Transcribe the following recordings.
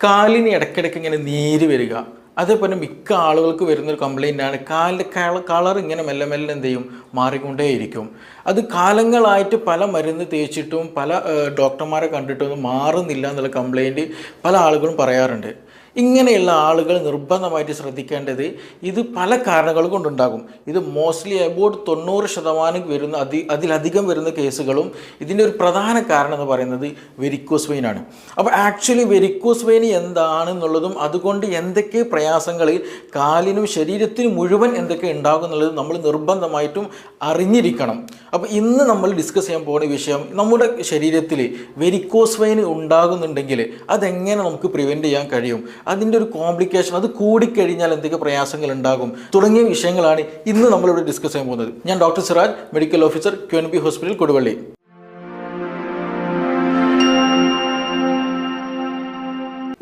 കാലിന് ഇടയ്ക്കിടയ്ക്ക് ഇങ്ങനെ നീര് വരിക, അതേപോലെ മിക്ക ആളുകൾക്ക് വരുന്നൊരു കംപ്ലൈൻ്റാണ് കാലിൻ്റെ കളർ ഇങ്ങനെ മെല്ലെ മെല്ലെ എന്ത് ചെയ്യും, മാറിക്കൊണ്ടേയിരിക്കും. അത് കാലങ്ങളായിട്ട് പല മരുന്ന് തേച്ചിട്ടും പല ഡോക്ടർമാരെ കണ്ടിട്ടൊന്നും മാറുന്നില്ല എന്നുള്ള കംപ്ലൈൻറ്റ് പല ആളുകളും പറയാറുണ്ട്. ഇങ്ങനെയുള്ള ആളുകൾ നിർബന്ധമായിട്ട് ശ്രദ്ധിക്കേണ്ടത് ഇത് പല കാരണങ്ങൾ കൊണ്ടുണ്ടാകും. ഇത് മോസ്റ്റ്ലി അബൌട്ട് 90% വരുന്ന അതിലധികം വരുന്ന കേസുകളും ഇതിൻ്റെ ഒരു പ്രധാന കാരണം എന്ന് പറയുന്നത് വെരിക്കോസ് വെയിൻ ആണ്. അപ്പോൾ ആക്ച്വലി വെരിക്കോസ് വെയിൻ എന്താണെന്നുള്ളതും അതുകൊണ്ട് എന്തൊക്കെ പ്രയാസങ്ങൾ കാലിനും ശരീരത്തിനും മുഴുവൻ എന്തൊക്കെ ഉണ്ടാകും എന്നുള്ളത് നമ്മൾ നിർബന്ധമായിട്ടും അറിഞ്ഞിരിക്കണം. അപ്പോൾ ഇന്ന് നമ്മൾ ഡിസ്കസ് ചെയ്യാൻ പോകുന്ന വിഷയം, നമ്മുടെ ശരീരത്തിൽ വെരിക്കോസ് വെയിൻ ഉണ്ടാകുന്നുണ്ടെങ്കിൽ അതെങ്ങനെ നമുക്ക് പ്രിവെൻറ്റ് ചെയ്യാൻ കഴിയും, അതിൻ്റെ ഒരു കോംപ്ലിക്കേഷൻ, അത് കൂടിക്കഴിഞ്ഞാൽ എന്തൊക്കെ പ്രയാസങ്ങൾ ഉണ്ടാകും തുടങ്ങിയ വിഷയങ്ങളാണ് ഇന്ന് നമ്മളിവിടെ ഡിസ്കസ് ചെയ്യാൻ പോകുന്നത്. ഞാൻ doctor Siraj, medical officer, QNB hospital, Koduvally.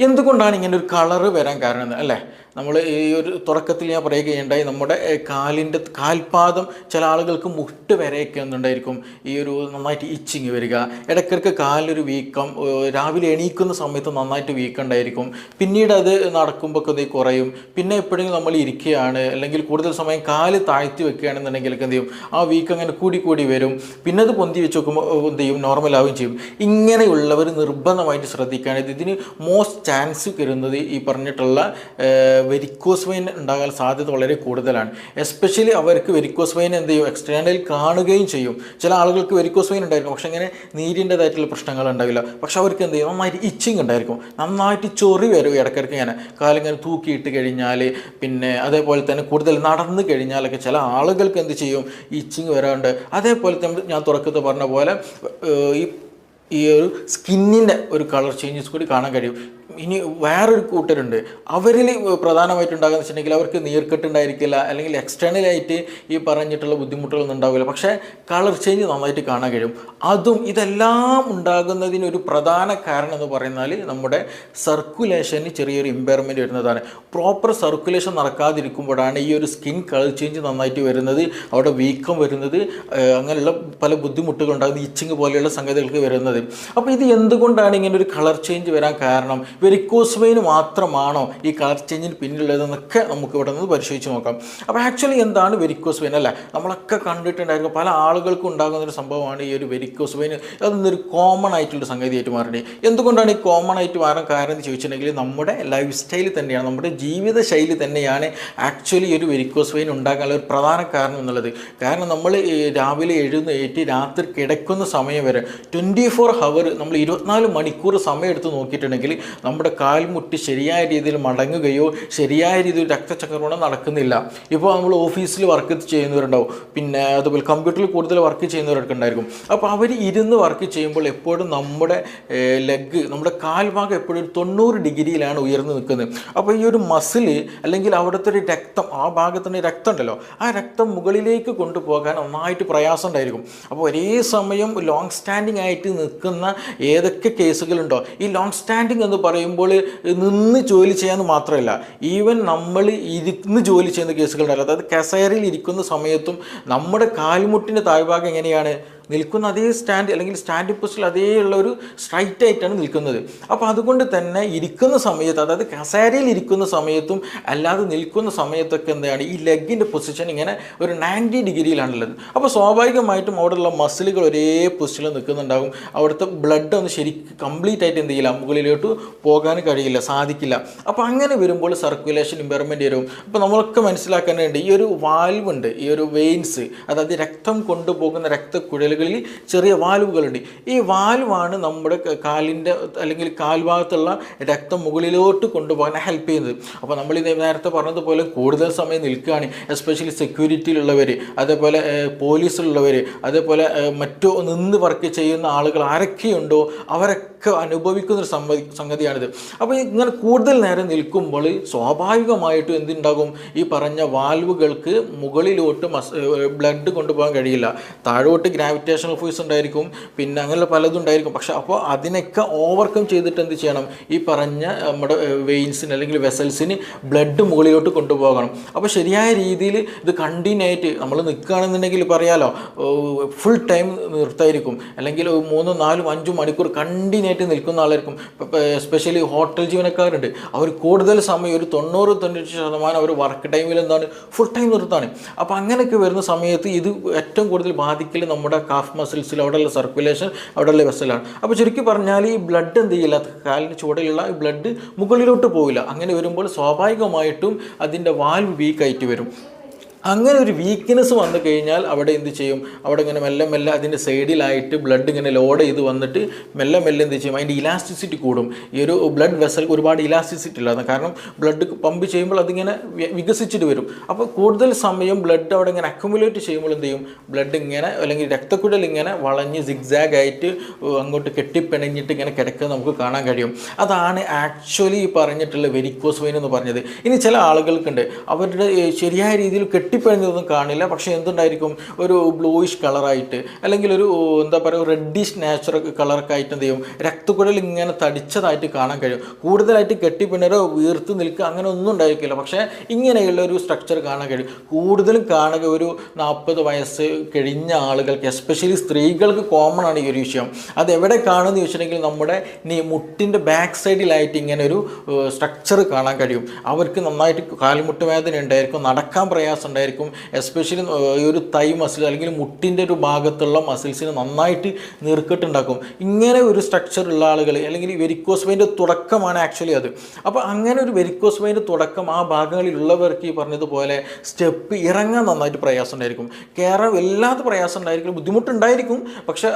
എന്തുകൊണ്ടാണ് ഇങ്ങനെ ഒരു കളറ് വരാൻ കാരണം അല്ലേ? നമ്മൾ ഈ ഒരു തുടക്കത്തിൽ ഞാൻ പറയുകയുണ്ടായി, നമ്മുടെ കാലിൻ്റെ കാൽപാദം ചില ആളുകൾക്ക് മുട്ട് വരെയൊക്കെ ഒന്നുണ്ടായിരിക്കും ഈ ഒരു നന്നായിട്ട് ഇച്ചിങ് വരിക, ഇടയ്ക്കിടയ്ക്ക് കാലിലൊരു വീക്കം, രാവിലെ എണീക്കുന്ന സമയത്ത് നന്നായിട്ട് വീക്കം ഉണ്ടായിരിക്കും, പിന്നീട് അത് നടക്കുമ്പോൾ അത് കുറയും, പിന്നെ എപ്പോഴെങ്കിലും നമ്മൾ ഇരിക്കുകയാണ് അല്ലെങ്കിൽ കൂടുതൽ സമയം കാല് താഴ്ത്തി വെക്കുകയാണെന്നുണ്ടെങ്കിൽ എന്ത് ചെയ്യും, ആ വീക്കം അങ്ങനെ കൂടി കൂടി വരും, പിന്നെ അത് പൊന്തി വെച്ച് നോക്കുമ്പോൾ എന്ത് ചെയ്യും, നോർമലാവുകയും ചെയ്യും. ഇങ്ങനെയുള്ളവർ നിർബന്ധമായിട്ട് ശ്രദ്ധിക്കുകയാണെങ്കിൽ ഇതിന് മോസ്റ്റ് ചാൻസ് വരുന്നത് ഈ പറഞ്ഞിട്ടുള്ള വെരിക്കോസ് വെയിൻ ഉണ്ടാകാൻ സാധ്യത വളരെ കൂടുതലാണ്. എസ്പെഷ്യലി അവർക്ക് വെരിക്കോസ് വെയിൻ എന്ത് ചെയ്യും, എക്സ്റ്റേണലിൽ കാണുകയും ചെയ്യും. ചില ആളുകൾക്ക് വെരിക്കോസ് വെയിൻ ഉണ്ടായിരിക്കും, പക്ഷെ ഇങ്ങനെ നീരിൻ്റെതായിട്ടുള്ള പ്രശ്നങ്ങൾ ഉണ്ടാവില്ല, പക്ഷെ അവർക്ക് എന്ത് ചെയ്യും, നന്നായിട്ട് ഇച്ചിങ് ഉണ്ടായിരിക്കും, നന്നായിട്ട് ചൊറി വരും ഇടയ്ക്കിടയ്ക്ക് ഇങ്ങനെ കാലിങ്ങനെ തൂക്കിയിട്ട് കഴിഞ്ഞാൽ, പിന്നെ അതേപോലെ തന്നെ കൂടുതൽ നടന്നു കഴിഞ്ഞാലൊക്കെ ചില ആളുകൾക്ക് എന്ത് ചെയ്യും, ഇച്ചിങ് വരാറുണ്ട്. അതേപോലെ തന്നെ ഞാൻ തുടക്കത്തിൽ പറഞ്ഞ പോലെ ഈ ഒരു സ്കിന്നിൻ്റെ ഒരു കളർ ചേഞ്ചസ് കൂടി കാണാൻ കഴിയും. ഇനി വേറൊരു കൂട്ടരുണ്ട്, അവരിൽ പ്രധാനമായിട്ടുണ്ടാകുന്ന വെച്ചിട്ടുണ്ടെങ്കിൽ അവർക്ക് നീർക്കെട്ടുണ്ടായിരിക്കില്ല, അല്ലെങ്കിൽ എക്സ്റ്റേണലായിട്ട് ഈ പറഞ്ഞിട്ടുള്ള ബുദ്ധിമുട്ടുകളൊന്നും ഉണ്ടാവില്ല, പക്ഷേ കളർ ചേഞ്ച് നന്നായിട്ട് കാണാൻ കഴിയും. ഇതെല്ലാം ഉണ്ടാകുന്നതിനൊരു പ്രധാന കാരണം എന്ന് പറയുന്നത് നമ്മുടെ സർക്കുലേഷന് ചെറിയൊരു ഇമ്പയർമെൻറ്റ് വരുന്നതാണ്. പ്രോപ്പർ സർക്കുലേഷൻ നടക്കാതിരിക്കുമ്പോഴാണ് ഈ ഒരു സ്കിൻ കളർ ചേഞ്ച് നന്നായിട്ട് വരുന്നത്, അവിടെ വീക്കം വരുന്നത്, അങ്ങനെയുള്ള പല ബുദ്ധിമുട്ടുകൾ ഉണ്ടാകുന്നത്, ഇച്ചിങ് പോലെയുള്ള സംഗതികൾക്ക് വരുന്നത്. അപ്പോൾ ഇത് എന്തുകൊണ്ടാണ് ഇങ്ങനെ ഒരു കളർ ചേഞ്ച് വരാൻ കാരണം, വെരിക്കോസ് വെയിൻ മാത്രമാണോ ഈ കളർ ചേഞ്ചിന് പിന്നിലുള്ളതെന്നൊക്കെ നമുക്ക് ഇവിടെ നിന്ന് പരിശോധിച്ച് നോക്കാം. അപ്പോൾ ആക്ച്വലി എന്താണ് വെരിക്കോസ് വെയിൻ അല്ലേ? നമ്മളൊക്കെ കണ്ടിട്ടുണ്ടായിരിക്കും, പല ആളുകൾക്കും ഉണ്ടാകുന്നൊരു സംഭവമാണ് ഈ ഒരു വെരിക്കോസ് വെയിൻ. അതൊന്നൊരു കോമൺ ആയിട്ടുള്ള സംഗതിയായിട്ട് മാറേണ്ടത്. എന്തുകൊണ്ടാണ് ഈ കോമൺ ആയിട്ട് മാറാൻ കാരണം എന്ന് ചോദിച്ചിട്ടുണ്ടെങ്കിൽ നമ്മുടെ ലൈഫ് സ്റ്റൈൽ തന്നെയാണ്, നമ്മുടെ ജീവിതശൈലി തന്നെയാണ് ആക്ച്വലി ഒരു വെരിക്കോസ് വെയിൻ ഉണ്ടാകാനുള്ള ഒരു പ്രധാന കാരണം എന്നുള്ളത്. കാരണം നമ്മൾ രാവിലെ എഴുന്നേറ്റ് രാത്രി കിടക്കുന്ന സമയം വരെ 24 hour നമ്മൾ 24 മണിക്കൂർ സമയം എടുത്ത് നോക്കിയിട്ടുണ്ടെങ്കിൽ നമ്മുടെ കാൽമുട്ടി ശരിയായ രീതിയിൽ മടങ്ങുകയോ ശരിയായ രീതിയിൽ രക്തചക്രമണം നടക്കുന്നില്ല. ഇപ്പോൾ നമ്മൾ ഓഫീസിൽ വർക്ക് ചെയ്യുന്നവരുണ്ടാവും, പിന്നെ അതുപോലെ കമ്പ്യൂട്ടറിൽ കൂടുതൽ വർക്ക് ചെയ്യുന്നവരൊക്കെ ഉണ്ടായിരിക്കും. അപ്പോൾ അവർ ഇരുന്ന് വർക്ക് ചെയ്യുമ്പോൾ എപ്പോഴും നമ്മുടെ ലെഗ്, നമ്മുടെ കാൽഭാഗം എപ്പോഴും 90 ഡിഗ്രിയിലാണ് ഉയർന്നു നിൽക്കുന്നത്. അപ്പോൾ ഈ ഒരു മസിൽ അല്ലെങ്കിൽ അവിടുത്തെ ഒരു രക്തം, ആ ഭാഗത്തുള്ള രക്തം ഉണ്ടല്ലോ, ആ രക്തം മുകളിലേക്ക് കൊണ്ടുപോകാൻ നന്നായിട്ട് പ്രയാസം ഉണ്ടായിരിക്കും. അപ്പോൾ ഒരേ സമയം ലോങ് സ്റ്റാൻഡിങ് ആയിട്ട് നിൽക്കുന്ന ഏതൊക്കെ കേസുകളുണ്ടോ, ഈ ലോങ് സ്റ്റാൻഡിങ് എന്ന് പറയുമ്പോൾ നിന്ന് ജോലി ചെയ്യാമെന്ന് മാത്രമല്ല, ഈവൻ നമ്മൾ ഇരുന്ന് ജോലി ചെയ്യുന്ന കേസുകളുണ്ടല്ലോ, അതായത് കസേരയിൽ ഇരിക്കുന്ന സമയത്തും നമ്മുടെ കാൽമുട്ടിൻ്റെ താഴ്ഭാഗം എങ്ങനെയാണ് നിൽക്കുന്ന, അതേ സ്റ്റാൻഡ് അല്ലെങ്കിൽ സ്റ്റാൻഡിംഗ് പൊസിഷനിൽ അതേ ഉള്ള ഒരു സ്ട്രൈറ്റ് ആയിട്ടാണ് നിൽക്കുന്നത്. അപ്പോൾ അതുകൊണ്ട് തന്നെ ഇരിക്കുന്ന സമയത്ത്, അതായത് കസേരയിൽ ഇരിക്കുന്ന സമയത്തും അല്ലാതെ നിൽക്കുന്ന സമയത്തൊക്കെ എന്താണ്, ഈ ലെഗിൻ്റെ പൊസിഷൻ ഇങ്ങനെ ഒരു 90 ഡിഗ്രിയിലാണുള്ളത്. അപ്പോൾ സ്വാഭാവികമായിട്ടും അവിടെയുള്ള മസിലുകൾ ഒരേ പൊസിഷനിൽ നിൽക്കുന്നുണ്ടാകും. അവിടുത്തെ ബ്ലഡ് ഒന്ന് ശരിക്കും കംപ്ലീറ്റ് ആയിട്ട് എന്ത് ചെയ്യില്ല, മുകളിലോട്ട് പോകാൻ കഴിയില്ല, സാധിക്കില്ല. അപ്പോൾ അങ്ങനെ വരുമ്പോൾ സർക്കുലേഷൻ ഇമ്പയർമെൻറ്റ് വരും. അപ്പോൾ നമ്മളൊക്കെ മനസ്സിലാക്കാനുണ്ട്, ഈ ഒരു വാൽവ് ഉണ്ട്, ഈ ഒരു വെയിൻസ്, അതായത് രക്തം കൊണ്ടുപോകുന്ന രക്തക്കുഴലുകളിൽ ചെറിയ വാൽവുകളുണ്ട്. ഈ വാൽവാണ് നമ്മുടെ കാലിൻ്റെ അല്ലെങ്കിൽ കാൽഭാഗത്തുള്ള രക്തം മുകളിലോട്ട് കൊണ്ടുപോകാൻ ഹെൽപ്പ് ചെയ്യുന്നത്. അപ്പോൾ നമ്മൾ ഇത് നേരത്തെ പറഞ്ഞതുപോലെ കൂടുതൽ സമയം നിൽക്കുകയാണ്, എസ്പെഷ്യലി സെക്യൂരിറ്റിയിലുള്ളവർ, അതേപോലെ പോലീസിലുള്ളവർ, അതേപോലെ മറ്റു നിന്ന് വർക്ക് ചെയ്യുന്ന ആളുകൾ ആരൊക്കെയുണ്ടോ അവരൊക്കെ അനുഭവിക്കുന്നൊരു സംഗതിയാണിത്. അപ്പോൾ ഇങ്ങനെ കൂടുതൽ നേരം നിൽക്കുമ്പോൾ സ്വാഭാവികമായിട്ടും എന്തുണ്ടാകും, ഈ പറഞ്ഞ വാൽവുകൾക്ക് മുകളിലോട്ട് ബ്ലഡ് കൊണ്ടുപോകാൻ കഴിയില്ല, താഴോട്ട് ഗ്രാവിറ്റേഷണൽ ഫോഴ്സ് ഉണ്ടായിരിക്കും, പിന്നെ അങ്ങനെ പലതും ഉണ്ടായിരിക്കും. പക്ഷേ അപ്പോൾ അതിനൊക്കെ ഓവർകം ചെയ്തിട്ട് എന്ത് ചെയ്യണം, ഈ പറഞ്ഞ നമ്മുടെ വെയിൻസിന് അല്ലെങ്കിൽ വെസൽസിന് ബ്ലഡ് മുകളിലോട്ട് കൊണ്ടുപോകണം. അപ്പോൾ ശരിയായ രീതിയിൽ ഇത് കണ്ടിന്യൂ ആയിട്ട് നമ്മൾ നിൽക്കുകയാണെന്നുണ്ടെങ്കിൽ പറയാലോ, ഫുൾ ടൈം നിർത്തായിരിക്കും, അല്ലെങ്കിൽ 3, 4, 5 മണിക്കൂർ കണ്ടിന്യൂ ആയിട്ട് നിൽക്കുന്ന ആളായിരിക്കും. എസ്പെഷ്യലി ഹോട്ടൽ ജീവനക്കാരുണ്ട്, അവർ കൂടുതൽ സമയം ഒരു 90-95% അവർ വർക്ക് ടൈമിൽ എന്താണ് ഫുൾ ടൈം നിർത്താണ്. അപ്പോൾ അങ്ങനെയൊക്കെ വരുന്ന സമയത്ത് ഇത് ഏറ്റവും കൂടുതൽ ബാധിക്കൽ നമ്മുടെ കാഫ് മസിൽസിൽ, അവിടെയുള്ള സർക്കുലേഷൻ, അവിടെയുള്ള വെസലാണ്. അപ്പോൾ ചുരുക്കി പറഞ്ഞാൽ ഈ ബ്ലഡ് എന്ത് ചെയ്യില്ല, കാലിന് ചുവടെയുള്ള ഈ ബ്ലഡ് മുകളിലോട്ട് പോവില്ല. അങ്ങനെ വരുമ്പോൾ സ്വാഭാവികമായിട്ടും അതിൻ്റെ വാൽവ് വീക്കായിട്ട് വരും. അങ്ങനെ ഒരു വീക്ക്നെസ് വന്നു കഴിഞ്ഞാൽ അവിടെ എന്ത് ചെയ്യും, അവിടെ ഇങ്ങനെ മെല്ലെ മെല്ലെ അതിൻ്റെ സൈഡിലായിട്ട് ബ്ലഡ് ഇങ്ങനെ ലോഡ് ചെയ്ത് വന്നിട്ട് മെല്ലെ മെല്ലെ എന്ത് ചെയ്യും, അതിൻ്റെ ഇലാസ്റ്റിസിറ്റി കൂടും. ഈ ഒരു ബ്ലഡ് വെസൽ ഒരുപാട് ഇലാസ്റ്റിസിറ്റി ഇല്ലാതെ, കാരണം ബ്ലഡ് പമ്പ് ചെയ്യുമ്പോൾ അതിങ്ങനെ വികസിച്ചിട്ട് വരും. അപ്പോൾ കൂടുതൽ സമയം ബ്ലഡ് അവിടെ ഇങ്ങനെ അക്യുമുലേറ്റ് ചെയ്യുമ്പോൾ എന്ത് ചെയ്യും, ബ്ലഡ് ഇങ്ങനെ അല്ലെങ്കിൽ രക്തക്കുഴൽ ഇങ്ങനെ വളഞ്ഞ് സിഗ്സാഗ് ആയിട്ട് അങ്ങോട്ട് കെട്ടിപ്പിണഞ്ഞിട്ട് ഇങ്ങനെ കിടക്കുന്നത് നമുക്ക് കാണാൻ കഴിയും. അതാണ് ആക്ച്വലി ഈ പറഞ്ഞിട്ടുള്ള വെരിക്കോസ് വെയിൻ എന്ന് പറഞ്ഞത്. ഇനി ചില ആളുകൾക്കുണ്ട്, അവരുടെ ശരിയായ രീതിയിൽ കെട്ടിപ്പിഴഞ്ഞതൊന്നും കാണില്ല, പക്ഷേ എന്തുണ്ടായിരിക്കും, ഒരു ബ്ലൂയിഷ് കളറായിട്ട് അല്ലെങ്കിൽ ഒരു എന്താ പറയുക റെഡിഷ് നാച്ചുറൽ കളറൊക്കെ ആയിട്ട് എന്ത് ചെയ്യും, രക്തക്കുഴൽ ഇങ്ങനെ തടിച്ചതായിട്ട് കാണാൻ കഴിയും. കൂടുതലായിട്ട് കെട്ടിപ്പിണരോ വീർത്ത് നിൽക്കുക അങ്ങനെ ഒന്നും ഉണ്ടായിരിക്കില്ല, പക്ഷേ ഇങ്ങനെയുള്ള ഒരു സ്ട്രക്ചർ കാണാൻ കഴിയും. കൂടുതലും കാണുക ഒരു 40 വയസ്സ് കഴിഞ്ഞ ആളുകൾക്ക്, എസ്പെഷ്യലി സ്ത്രീകൾക്ക് കോമൺ ആണ് ഈ ഒരു വിഷയം. അതെവിടെ കാണുമെന്ന് ചോദിച്ചിട്ടുണ്ടെങ്കിൽ നമ്മുടെ മുട്ടിൻ്റെ ബാക്ക് സൈഡിലായിട്ട് ഇങ്ങനെ ഒരു സ്ട്രക്ചർ കാണാൻ കഴിയും. അവർക്ക് നന്നായിട്ട് കാൽമുട്ട് വേദന ഉണ്ടായിരിക്കും, നടക്കാൻ പ്രയാസം ഉണ്ടായിരിക്കും, എസ്പെഷ്യലി ഈ ഒരു തൈ മസിൽ അല്ലെങ്കിൽ മുട്ടിൻ്റെ ഒരു ഭാഗത്തുള്ള മസിൽസിന് നന്നായിട്ട് നീർക്കെട്ടുണ്ടാക്കും. ഇങ്ങനെ ഒരു സ്ട്രക്ചർ ഉള്ള ആളുകൾ അല്ലെങ്കിൽ വെരിക്കോസ് വെയിൻ്റെ തുടക്കമാണ് ആക്ച്വലി അത്. അപ്പോൾ അങ്ങനെ ഒരു വെരിക്കോസ് വെയിൻ്റെ തുടക്കം ആ ഭാഗങ്ങളിലുള്ളവർക്ക് ഈ പറഞ്ഞതുപോലെ സ്റ്റെപ്പ് ഇറങ്ങാൻ നന്നായിട്ട് പ്രയാസം ഉണ്ടായിരിക്കും. കയറാൻ വല്ലാത്ത പ്രയാസം ഉണ്ടായിരിക്കും, ബുദ്ധിമുട്ടുണ്ടായിരിക്കും, പക്ഷേ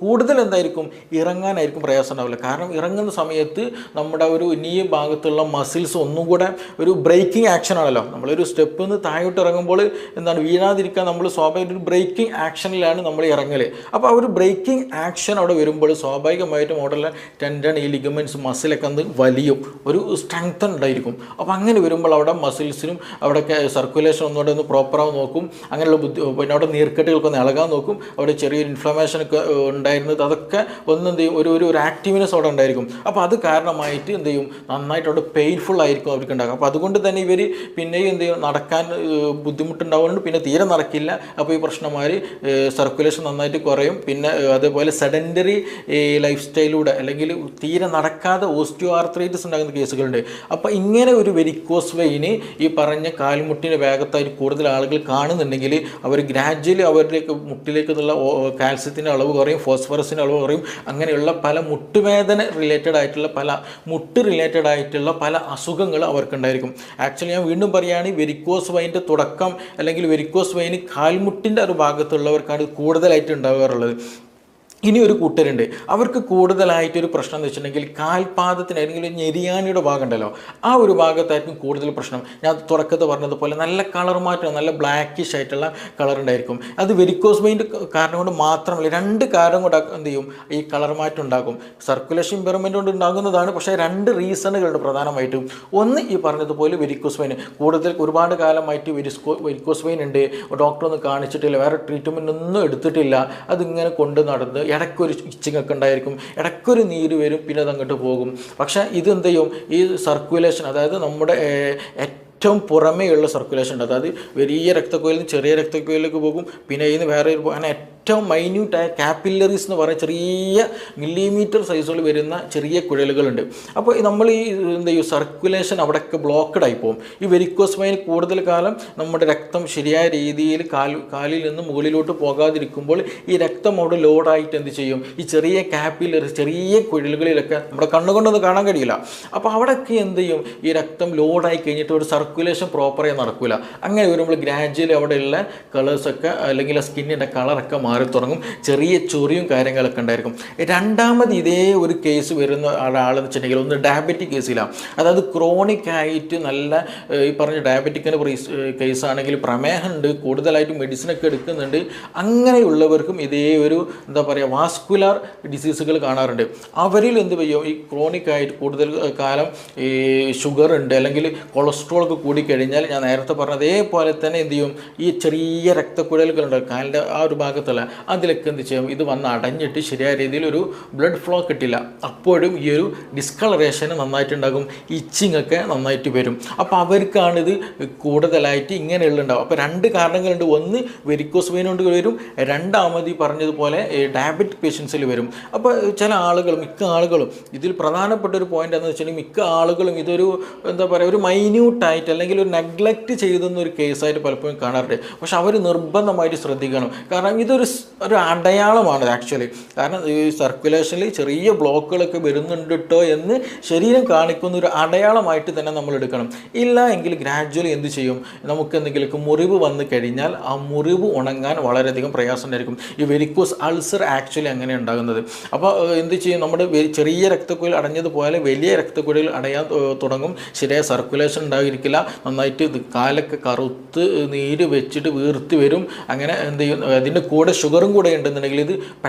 കൂടുതൽ എന്തായിരിക്കും, ഇറങ്ങാനായിരിക്കും പ്രയാസം ഉണ്ടാവില്ല. കാരണം ഇറങ്ങുന്ന സമയത്ത് നമ്മുടെ ഒരു നീ ഭാഗത്തുള്ള മസിൽസ് ഒന്നും കൂടെ ഒരു ബ്രേക്കിംഗ് ആക്ഷൻ ആണല്ലോ. നമ്മളൊരു സ്റ്റെപ്പിൽ നിന്ന് താഴോട്ട് ഇറങ്ങുമ്പോൾ എന്താണ് വീഴാതിരിക്കാൻ നമ്മൾ സ്വാഭാവിക ഒരു ബ്രേക്കിംഗ് ആക്ഷനിലാണ് നമ്മൾ ഇറങ്ങൽ. അപ്പോൾ ആ ഒരു ബ്രേക്കിംഗ് ആക്ഷൻ അവിടെ വരുമ്പോൾ സ്വാഭാവികമായിട്ടും അവിടെയുള്ള ടെൻഡൺ, ഈ ലിഗമെൻറ്റ്സ്, മസിലൊക്കെ ഒന്ന് വലിയും, ഒരു സ്ട്രെങ്തൻ ഉണ്ടായിരിക്കും. അപ്പോൾ അങ്ങനെ വരുമ്പോൾ അവിടെ മസിൽസിനും അവിടെയൊക്കെ സർക്കുലേഷൻ ഒന്നുകൂടെ ഒന്ന് പ്രോപ്പറാവും നോക്കും. അങ്ങനെയുള്ള പിന്നെ അവിടെ നീർക്കെട്ടുകൾക്ക് ഒന്ന് ഇളകാൻ നോക്കും. അവിടെ ചെറിയൊരു ഇൻഫ്ലമേഷനൊക്കെ ഉണ്ടായിരുന്നത് അതൊക്കെ ഒന്ന് എന്ത് ചെയ്യും, ഒരു ആക്റ്റീവ്നെസ് അവിടെ ഉണ്ടായിരിക്കും. അപ്പോൾ അത് കാരണമായിട്ട് എന്ത് ചെയ്യും, നന്നായിട്ട് അവിടെ പെയിൻഫുൾ ആയിരിക്കും അവർക്ക് ഉണ്ടാകും. അപ്പോൾ അതുകൊണ്ട് തന്നെ ഇവർ പിന്നെയും എന്ത് ചെയ്യും, നടക്കാൻ ബുദ്ധിമുട്ടുണ്ടാവുന്നുണ്ട്, പിന്നെ തീരെ നടക്കില്ല. അപ്പോൾ ഈ പ്രശ്നമാര് സർക്കുലേഷൻ നന്നായിട്ട് കുറയും. പിന്നെ അതേപോലെ സെഡൻറ്ററി ലൈഫ് സ്റ്റൈലിലൂടെ അല്ലെങ്കിൽ തീരെ നടക്കാതെ ഓസ്റ്റിയോ ആർത്രൈറ്റിസ് ഉണ്ടാകുന്ന കേസുകളുണ്ട്. അപ്പോൾ ഇങ്ങനെ ഒരു വെരിക്കോസ് വെയിന് ഈ പറഞ്ഞ കാൽമുട്ടിൻ്റെ ഭാഗത്തായിട്ട് കൂടുതൽ ആളുകൾ കാണുന്നുണ്ടെങ്കിൽ അവർ ഗ്രാജ്വലി അവരിലേക്ക് മുട്ടിലേക്ക് നിന്നുള്ള കാൽസ്യത്തിൻ്റെ അളവ് കുറയും, ഫോസ്ഫറസിൻ്റെ അളവ് കുറയും. അങ്ങനെയുള്ള പല മുട്ടുവേദന റിലേറ്റഡ് ആയിട്ടുള്ള പല അസുഖങ്ങൾ അവർക്കുണ്ടായിരിക്കും. ആക്ച്വലി ഞാൻ വീണ്ടും പറയുകയാണ്, വെരിക്കോസ് വെയിൻ്റെ തുടക്കം അല്ലെങ്കിൽ വെരിക്കോസ് വെയിൻ കാൽമുട്ടിൻ്റെ ഒരു ഭാഗത്തുള്ളവർക്കാണ് കൂടുതലായിട്ട് ഉണ്ടാകാറുള്ളത്. ഇനി ഒരു കൂട്ടരുണ്ട്, അവർക്ക് കൂടുതലായിട്ടൊരു പ്രശ്നം എന്ന് വെച്ചിട്ടുണ്ടെങ്കിൽ കാൽപാദത്തിന് അല്ലെങ്കിൽ ഞെരിയാണിയുടെ ഭാഗം ഉണ്ടല്ലോ, ആ ഒരു ഭാഗത്തായിരിക്കും കൂടുതൽ പ്രശ്നം. ഞാൻ തുടക്കത്തിൽ പറഞ്ഞതുപോലെ നല്ല കളർ മാറ്റം, നല്ല ബ്ലാക്കിഷ് ആയിട്ടുള്ള കളർ ഉണ്ടായിരിക്കും. അത് വെരിക്കോസ് വെയിൻ്റെ കാരണം കൊണ്ട് മാത്രമല്ല, 2 കാരണം കൊണ്ട് എന്ത് ചെയ്യും, ഈ കളർ മാറ്റം ഉണ്ടാകും. സർക്കുലേഷൻ ഇമ്പയർമെൻ്റ് കൊണ്ട് ഉണ്ടാകുന്നതാണ്, പക്ഷേ 2 റീസണുകളുണ്ട് പ്രധാനമായിട്ടും. ഒന്ന് ഈ പറഞ്ഞതുപോലെ വെരിക്കോസ് വെയിൻ കൂടുതൽ ഒരുപാട് കാലമായിട്ട് വെരിക്കോസ് വെയിൻ ഉണ്ട്, ഡോക്ടർ ഒന്നും കാണിച്ചിട്ടില്ല, വേറെ ട്രീറ്റ്മെൻ്റ് ഒന്നും എടുത്തിട്ടില്ല, അതിങ്ങനെ കൊണ്ട് നടന്ന് ഇടയ്ക്കൊരു ഇച്ചിങ് ഒക്കെ ഉണ്ടായിരിക്കും, ഇടയ്ക്കൊരു നീര് വരും, പിന്നെ അത് അങ്ങോട്ട് പോകും. പക്ഷേ ഇത് എന്ത് ചെയ്യും, ഈ സർക്കുലേഷൻ, അതായത് നമ്മുടെ ഏറ്റവും പുറമേയുള്ള സർക്കുലേഷൻ ഉണ്ട്, അതായത് വലിയ രക്തക്കുഴലിൽ നിന്ന് ചെറിയ രക്തക്കുഴലിലേക്ക് പോകും, പിന്നെ ഇതിന് വേറെ അങ്ങനെ ഏറ്റവും മൈന്യൂട്ടായ കാപ്പില്ലറീസ് എന്ന് പറയുന്ന ചെറിയ മില്ലിമീറ്റർ സൈസുകൾ വരുന്ന ചെറിയ കുഴലുകളുണ്ട്. അപ്പോൾ നമ്മൾ ഈ എന്ത് ചെയ്യും, സർക്കുലേഷൻ അവിടെയൊക്കെ ബ്ലോക്കഡ് ആയി പോകും. ഈ വെരിക്കോസ് വെയിൻ കൂടുതൽ കാലം നമ്മുടെ രക്തം ശരിയായ രീതിയിൽ കാലിൽ നിന്ന് മുകളിലോട്ട് പോകാതിരിക്കുമ്പോൾ ഈ രക്തം അവിടെ ലോഡായിട്ട് എന്ത് ചെയ്യും, ഈ ചെറിയ കാപ്പില്ലറീസ്, ചെറിയ കുഴലുകളിലൊക്കെ നമ്മുടെ കണ്ണുകൊണ്ടൊന്നും കാണാൻ കഴിയില്ല. അപ്പോൾ അവിടെയൊക്കെ എന്ത് ചെയ്യും, ഈ രക്തം ലോഡായി കഴിഞ്ഞിട്ട് ഒരു സർക്കുലേഷൻ പ്രോപ്പറായി നടക്കില്ല. അങ്ങനെ വരുമ്പോൾ ഗ്രാജ്വലി അവിടെയുള്ള കളേഴ്സൊക്കെ അല്ലെങ്കിൽ സ്കിന്നിൻ്റെ കളറൊക്കെ മാറി തുടങ്ങും, ചെറിയ ചൊറിയും കാര്യങ്ങളൊക്കെ ഉണ്ടായിരിക്കും. രണ്ടാമത് ഇതേ ഒരു കേസ് വരുന്ന ആളെന്ന് വെച്ചിട്ടുണ്ടെങ്കിൽ ഒന്ന് ഡയബറ്റിക് കേസിലാണ്. അതായത് ക്രോണിക് ആയിട്ട് നല്ല ഈ പറഞ്ഞ ഡയബറ്റിക്കിൻ്റെ കേസാണെങ്കിൽ പ്രമേഹമുണ്ട്, കൂടുതലായിട്ട് മെഡിസിനൊക്കെ എടുക്കുന്നുണ്ട്, അങ്ങനെയുള്ളവർക്കും ഇതേ ഒരു എന്താ പറയുക വാസ്കുലാർ ഡിസീസുകൾ കാണാറുണ്ട്. അവരിൽ എന്ത് ചെയ്യും, ഈ ക്രോണിക് ആയിട്ട് കൂടുതൽ കാലം ഈ ഷുഗർ ഉണ്ട് അല്ലെങ്കിൽ കൊളസ്ട്രോൾ ഒക്കെ കൂടിക്കഴിഞ്ഞാൽ ഞാൻ നേരത്തെ പറഞ്ഞ അതേപോലെ തന്നെ എന്ത് ചെയ്യും, ഈ ചെറിയ രക്തക്കുഴലുകളുണ്ട് കാലിൻ്റെ ആ ഒരു ഭാഗത്തുള്ള അതിലൊക്കെ എന്ത് ചെയ്യും, ഇത് വന്ന് അടഞ്ഞിട്ട് ശരിയായ രീതിയിൽ ഒരു ബ്ലഡ് ഫ്ലോ കിട്ടില്ല. അപ്പോഴും ഈ ഒരു ഡിസ്കളറേഷന് നന്നായിട്ടുണ്ടാകും, ഇച്ചിങ് ഒക്കെ നന്നായിട്ട് വരും. അപ്പോൾ അവർക്കാണിത് കൂടുതലായിട്ട് ഇങ്ങനെയുള്ളുണ്ടാവും. അപ്പോൾ 2 കാരണങ്ങളുണ്ട്. ഒന്ന് വെരിക്കോസ് വെയിൻ കൊണ്ട് വരും, രണ്ടാമത് ഈ പറഞ്ഞതുപോലെ ഡയബറ്റിക് പേഷ്യൻസിൽ വരും. അപ്പോൾ ചില ആളുകളും, മിക്ക ആളുകളും ഇതിൽ പ്രധാനപ്പെട്ട ഒരു പോയിന്റ് എന്ന് വെച്ചിട്ടുണ്ടെങ്കിൽ മിക്ക ആളുകളും ഇതൊരു എന്താ പറയുക, ഒരു മൈന്യൂട്ടായിട്ട് അല്ലെങ്കിൽ ഒരു നെഗ്ലക്റ്റ് ചെയ്തെന്ന ഒരു കേസായിട്ട് പലപ്പോഴും കാണാറുണ്ട്. പക്ഷെ അവർ നിർബന്ധമായിട്ട് ശ്രദ്ധിക്കണം. കാരണം ഇതൊരു അടയാളമാണ് ആക്ച്വലി. കാരണം ഈ സർക്കുലേഷനിൽ ചെറിയ ബ്ലോക്കുകളൊക്കെ വരുന്നുണ്ട് കേട്ടോ എന്ന് ശരീരം കാണിക്കുന്ന ഒരു അടയാളമായിട്ട് തന്നെ നമ്മൾ എടുക്കണം. ഇല്ല എങ്കിൽ ഗ്രാജ്വലി എന്ത് ചെയ്യും, നമുക്ക് എന്തെങ്കിലും മുറിവ് വന്നു കഴിഞ്ഞാൽ ആ മുറിവ് ഉണങ്ങാൻ വളരെയധികം പ്രയാസം ഉണ്ടായിരിക്കും. ഈ വെരിക്കോസ് അൾസർ ആക്ച്വലി അങ്ങനെ ഉണ്ടാകുന്നത്. അപ്പോൾ എന്ത് ചെയ്യും, നമ്മുടെ ചെറിയ രക്തക്കുഴൽ അടഞ്ഞതുപോലെ വലിയ രക്തക്കുഴൽ അടയാൻ തുടങ്ങും. ശരിയായ സർക്കുലേഷൻ ഉണ്ടായിരിക്കില്ല, നന്നായിട്ട് കാലൊക്കെ കറുത്ത് നീര് വെച്ചിട്ട് വീർത്തി വരും. അങ്ങനെ എന്ത് ചെയ്യും, അതിൻ്റെ കൂടെ ഷുഗറും കൂടെ ഉണ്ടെന്നുണ്ടെങ്കിൽ ഇത്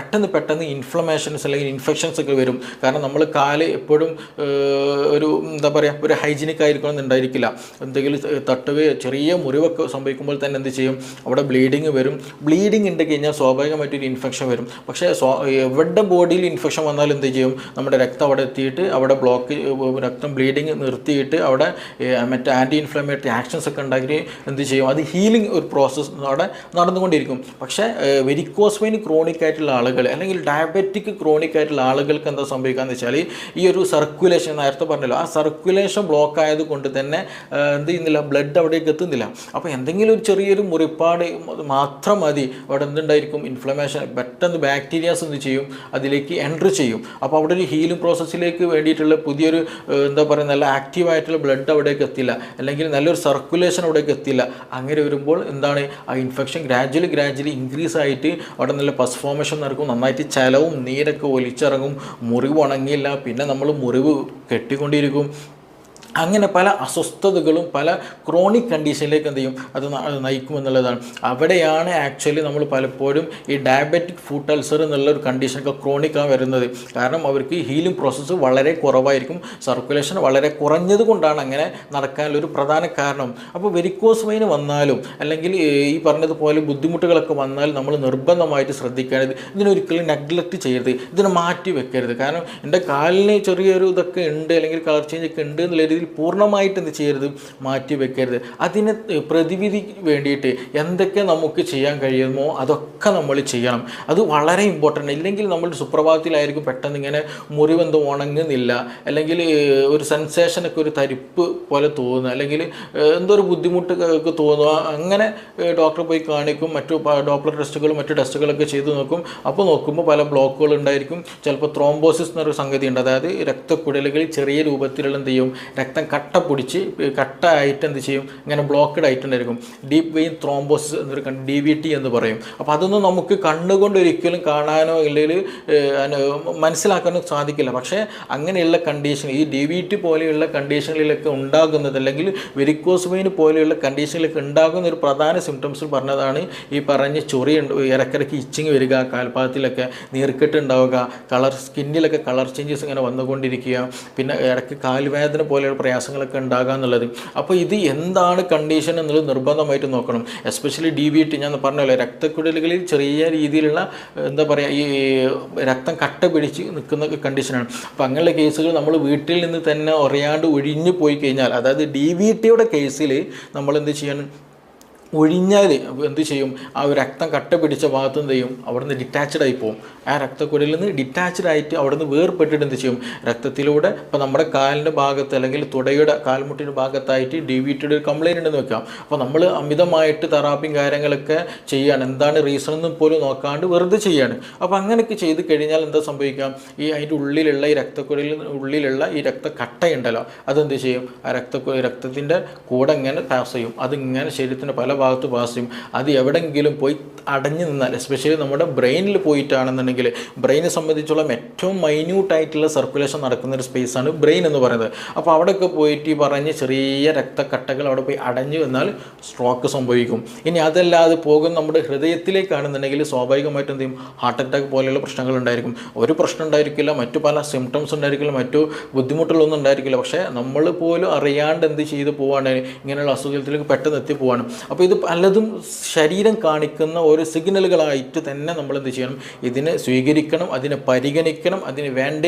പെട്ടെന്ന് ഇൻഫ്ലമേഷൻസ് അല്ലെങ്കിൽ ഇൻഫെക്ഷൻസ് ഒക്കെ വരും. കാരണം നമ്മൾ കാല് എപ്പോഴും ഒരു എന്താ പറയുക, ഒരു ഹൈജീനിക് ആയിരിക്കണം എന്നുണ്ടായിരിക്കില്ല. എന്തെങ്കിലും തട്ടുകയോ ചെറിയ മുറിവൊക്കെ സംഭവിക്കുമ്പോൾ തന്നെ എന്ത് ചെയ്യും, അവിടെ ബ്ലീഡിങ് വരും. ബ്ലീഡിങ് ഉണ്ട് കഴിഞ്ഞാൽ സ്വാഭാവികമായിട്ടൊരു ഇൻഫെക്ഷൻ വരും. പക്ഷേ എവിടെ ബോഡിയിൽ ഇൻഫെക്ഷൻ വന്നാൽ എന്ത് ചെയ്യും, നമ്മുടെ രക്തം അവിടെ എത്തിയിട്ട് അവിടെ ബ്ലോക്ക്, രക്തം ബ്ലീഡിങ് നിർത്തിയിട്ട് അവിടെ മറ്റേ ആൻറ്റി ഇൻഫ്ലമേറ്ററി ആക്ഷൻസ് ഒക്കെ ഉണ്ടാക്കി എന്ത് ചെയ്യും, അത് ഹീലിംഗ് ഒരു പ്രോസസ്സ് അവിടെ നടന്നുകൊണ്ടിരിക്കും. പക്ഷേ വെരിക്കോസ് വെയിൻ ക്രോണിക് ആയിട്ടുള്ള ആളുകൾ അല്ലെങ്കിൽ ഡയബറ്റിക് ക്രോണിക് ആയിട്ടുള്ള ആളുകൾക്ക് എന്താ സംഭവിക്കുക എന്ന് വെച്ചാൽ, ഈ ഒരു സർക്കുലേഷൻ നേരത്തെ പറഞ്ഞല്ലോ, ആ സർക്കുലേഷൻ ബ്ലോക്ക് ആയതുകൊണ്ട് തന്നെ എന്ത് ചെയ്യുന്നില്ല, ബ്ലഡ് അവിടേക്ക് എത്തുന്നില്ല. അപ്പോൾ എന്തെങ്കിലും ഒരു ചെറിയൊരു മുറിപ്പാട് മാത്രം മതി, അവിടെ എന്തുണ്ടായിരിക്കും, ഇൻഫ്ലമേഷൻ, പെട്ടെന്ന് ബാക്ടീരിയാസ് എന്ത് ചെയ്യും, അതിലേക്ക് എൻട്രി ചെയ്യും. അപ്പോൾ അവിടെ ഒരു ഹീലിംഗ് പ്രോസസ്സിലേക്ക് വേണ്ടിയിട്ടുള്ള പുതിയൊരു എന്താ പറയുക, നല്ല ആക്റ്റീവായിട്ടുള്ള ബ്ലഡ് അവിടേക്ക് എത്തില്ല, അല്ലെങ്കിൽ നല്ലൊരു സർക്കുലേഷൻ അവിടേക്ക് എത്തില്ല. അങ്ങനെ വരുമ്പോൾ എന്താണ്, ആ ഇൻഫെക്ഷൻ ഗ്രാജ്വലി ഇൻക്രീസ് ആയിട്ട് അവിടെ നല്ല പസ് ഫോർമേഷൻ നടക്കും, നന്നായിട്ട് ചലവും നീരൊക്കെ ഒലിച്ചിറങ്ങും, മുറിവ് ഉണങ്ങിയില്ല, പിന്നെ നമ്മൾ മുറിവ് കെട്ടിക്കൊണ്ടിരിക്കും. അങ്ങനെ പല അസ്വസ്ഥതകളും പല ക്രോണിക് കണ്ടീഷനിലേക്ക് എന്ത് ചെയ്യും, അത് നയിക്കുമെന്നുള്ളതാണ്. അവിടെയാണ് ആക്ച്വലി നമ്മൾ പലപ്പോഴും ഈ ഡയബറ്റിക് ഫുട്ട് അൾസർ എന്നുള്ളൊരു കണ്ടീഷനൊക്കെ ക്രോണിക്കാണ് വരുന്നത്. കാരണം അവർക്ക് ഹീലിംഗ് പ്രോസസ്സ് വളരെ കുറവായിരിക്കും, സർക്കുലേഷൻ വളരെ കുറഞ്ഞത് കൊണ്ടാണ് അങ്ങനെ നടക്കാനുള്ളൊരു പ്രധാന കാരണം. അപ്പോൾ വെരിക്കോസ് വെയിൻ വന്നാലും അല്ലെങ്കിൽ ഈ പറഞ്ഞതുപോലെ ബുദ്ധിമുട്ടുകളൊക്കെ വന്നാൽ നമ്മൾ നിർബന്ധമായിട്ട് ശ്രദ്ധിക്കേണ്ടത്, ഇതിനൊരിക്കലും നെഗ്ലക്റ്റ് ചെയ്യരുത്, ഇതിനെ മാറ്റി വെക്കരുത്. കാരണം എൻ്റെ കാലിന് ചെറിയൊരു ഇതൊക്കെ ഉണ്ട് അല്ലെങ്കിൽ കളർ ചേഞ്ച് ഒക്കെ ഉണ്ട് എന്നുള്ള രീതിയിൽ പൂർണ്ണമായിട്ട് എന്ത് ചെയ്യരുത്, മാറ്റി വെക്കരുത്. അതിന് പ്രതിവിധി വേണ്ടിയിട്ട് എന്തൊക്കെ നമുക്ക് ചെയ്യാൻ കഴിയുമോ അതൊക്കെ നമ്മൾ ചെയ്യണം. അത് വളരെ ഇമ്പോർട്ടൻ്റ്. ഇല്ലെങ്കിൽ നമ്മൾ സുപ്രഭാതത്തിലായിരിക്കും പെട്ടെന്ന് ഇങ്ങനെ മുറിവെന്തോ ഉണങ്ങുന്നില്ല, അല്ലെങ്കിൽ ഒരു സെൻസേഷനൊക്കെ ഒരു തരിപ്പ് പോലെ തോന്നുക, അല്ലെങ്കിൽ എന്തോ ഒരു ബുദ്ധിമുട്ട് തോന്നുക. അങ്ങനെ ഡോക്ടറെ പോയി കാണിക്കും, മറ്റു ഡോപ്ലർ ടെസ്റ്റുകളും മറ്റു ടെസ്റ്റുകളൊക്കെ ചെയ്ത് നോക്കും. അപ്പോൾ നോക്കുമ്പോൾ പല ബ്ലോക്കുകൾ ഉണ്ടായിരിക്കും. ചിലപ്പോൾ ത്രോംബോസിസ് എന്നൊരു സംഗതി ഉണ്ട്, അതായത് രക്തക്കുഴലുകളിൽ ചെറിയ രൂപത്തിലുള്ള എന്ത് ചെയ്യും, രക്തം കട്ട പിടിച്ച് കട്ടായിട്ട് എന്ത് ചെയ്യും, ഇങ്ങനെ ബ്ലോക്കഡ് ആയിട്ടുണ്ടായിരിക്കും. ഡീപ്പ് വെയിൻ ത്രോംബോസിസ് എന്നൊരു DVT എന്ന് പറയും. അപ്പോൾ അതൊന്നും നമുക്ക് കണ്ണുകൊണ്ട് ഒരിക്കലും കാണാനോ ഇല്ലെങ്കിൽ മനസ്സിലാക്കാനോ സാധിക്കില്ല. പക്ഷേ അങ്ങനെയുള്ള കണ്ടീഷൻ, ഈ DVT പോലെയുള്ള കണ്ടീഷനുകളിലൊക്കെ ഉണ്ടാകുന്നത്, അല്ലെങ്കിൽ വെരിക്കോസ് വെയിൻ പോലെയുള്ള കണ്ടീഷനിലൊക്കെ ഉണ്ടാകുന്ന ഒരു പ്രധാന സിംറ്റംസ് പറഞ്ഞതാണ് ഈ പറഞ്ഞ ചൊറി, ഇടയ്ക്കിടയ്ക്ക് ഇച്ചിങ് വരിക, കാൽപാദത്തിലൊക്കെ നീർക്കെട്ട് ഉണ്ടാവുക, സ്കിന്നിലൊക്കെ കളർ ചേഞ്ചസ് ഇങ്ങനെ വന്നുകൊണ്ടിരിക്കുക, പിന്നെ ഇടയ്ക്ക് കാൽവേദന പോലെയുള്ള പ്രയാസങ്ങളൊക്കെ ഉണ്ടാകുക എന്നുള്ളത്. അപ്പോൾ ഇത് എന്താണ് കണ്ടീഷൻ എന്നുള്ളത് നിർബന്ധമായിട്ട് നോക്കണം. എസ്പെഷ്യലി DVT ഞാൻ പറഞ്ഞല്ലോ, രക്തക്കുഴലുകളിൽ ചെറിയ രീതിയിലുള്ള എന്താ പറയുക, ഈ രക്തം കട്ട പിടിച്ച് നിൽക്കുന്ന കണ്ടീഷനാണ്. അപ്പോൾ അങ്ങനെയുള്ള കേസുകൾ നമ്മൾ വീട്ടിൽ നിന്ന് തന്നെ അറിയാണ്ട് ഒഴിഞ്ഞു പോയി കഴിഞ്ഞാൽ, അതായത് DVTയുടെ കേസിൽ നമ്മൾ എന്ത് ചെയ്യണം, ഒഴിഞ്ഞാൽ എന്ത് ചെയ്യും, ആ ഒരു രക്തം കട്ട പിടിച്ച ഭാഗത്ത് എന്ത് ചെയ്യും, അവിടുന്ന് ഡിറ്റാച്ച്ഡ് ആയി പോകും. ആ രക്തക്കുഴലിൽ നിന്ന് ഡിറ്റാച്ച്ഡ് ആയിട്ട് അവിടുന്ന് വേർപെട്ടിട്ട് എന്ത് ചെയ്യും, രക്തത്തിലൂടെ ഇപ്പോൾ നമ്മുടെ കാലിൻ്റെ ഭാഗത്ത് അല്ലെങ്കിൽ തുടയുടെ കാൽമുട്ടിൻ്റെ ഭാഗത്തായിട്ട് DVTയുടെ ഒരു കംപ്ലയിൻ്റ് ഉണ്ടെന്ന് വെക്കാം. അപ്പോൾ നമ്മൾ അമിതമായിട്ട് തെറാപ്പിയും കാര്യങ്ങളൊക്കെ ചെയ്യാണ്, എന്താണ് റീസൺ എന്നും പോലും നോക്കാണ്ട് വെറുതെ ചെയ്യാണ്. അപ്പോൾ അങ്ങനെയൊക്കെ ചെയ്ത് കഴിഞ്ഞാൽ എന്താ സംഭവിക്കാം, ഈ അതിൻ്റെ ഉള്ളിലുള്ള ഈ രക്തക്കുഴലിൽ ഉള്ളിലുള്ള ഈ രക്തക്കട്ടയുണ്ടല്ലോ, അതെന്ത് ചെയ്യും, ആ രക്തത്തിൻ്റെ കൂടെ ഇങ്ങനെ പാസ് ചെയ്യും, അതിങ്ങനെ ശരീരത്തിൻ്റെ പല ഭാഗത്ത് പാസ് ചെയ്യും. അത് എവിടെയെങ്കിലും പോയി അടഞ്ഞു നിന്നാൽ, എസ്പെഷ്യലി നമ്മുടെ ബ്രെയിനിൽ പോയിട്ടാണെന്നുണ്ടെങ്കിൽ, ബ്രെയിനെ സംബന്ധിച്ചോളം ഏറ്റവും മൈന്യൂട്ടായിട്ടുള്ള സർക്കുലേഷൻ നടക്കുന്ന ഒരു സ്പേസാണ് ബ്രെയിൻ എന്ന് പറയുന്നത്. അപ്പോൾ അവിടെയൊക്കെ പോയിട്ട് ഈ പറഞ്ഞ് ചെറിയ രക്തക്കട്ടകൾ അവിടെ പോയി അടഞ്ഞു എന്നാൽ സ്ട്രോക്ക് സംഭവിക്കും. ഇനി അതല്ലാതെ പോകും നമ്മുടെ ഹൃദയത്തിലേക്കാണെന്നുണ്ടെങ്കിൽ സ്വാഭാവികമായിട്ടും എന്ത് ചെയ്യും, ഹാർട്ട് അറ്റാക്ക് പോലെയുള്ള പ്രശ്നങ്ങൾ ഉണ്ടായിരിക്കും. ഒരു പ്രശ്നം ഉണ്ടായിരിക്കില്ല, മറ്റു പല സിംറ്റംസ് ഉണ്ടായിരിക്കില്ല, മറ്റു ബുദ്ധിമുട്ടുകളൊന്നും ഉണ്ടായിരിക്കില്ല. പക്ഷേ നമ്മൾ പോലും അറിയാണ്ട് എന്ത് ചെയ്ത് പോവുകയാണ്, ഇങ്ങനെയുള്ള അസുഖത്തിലേക്ക് പെട്ടെന്ന് എത്തിപ്പോവാണ്. അപ്പോൾ ഇത് ഇത് പലതും ശരീരം കാണിക്കുന്ന ഓരോ സിഗ്നലുകളായിട്ട് തന്നെ നമ്മൾ എന്ത് ചെയ്യണം, ഇതിനെ സ്വീകരിക്കണം, അതിനെ പരിഗണിക്കണം, അതിന് വേണ്ട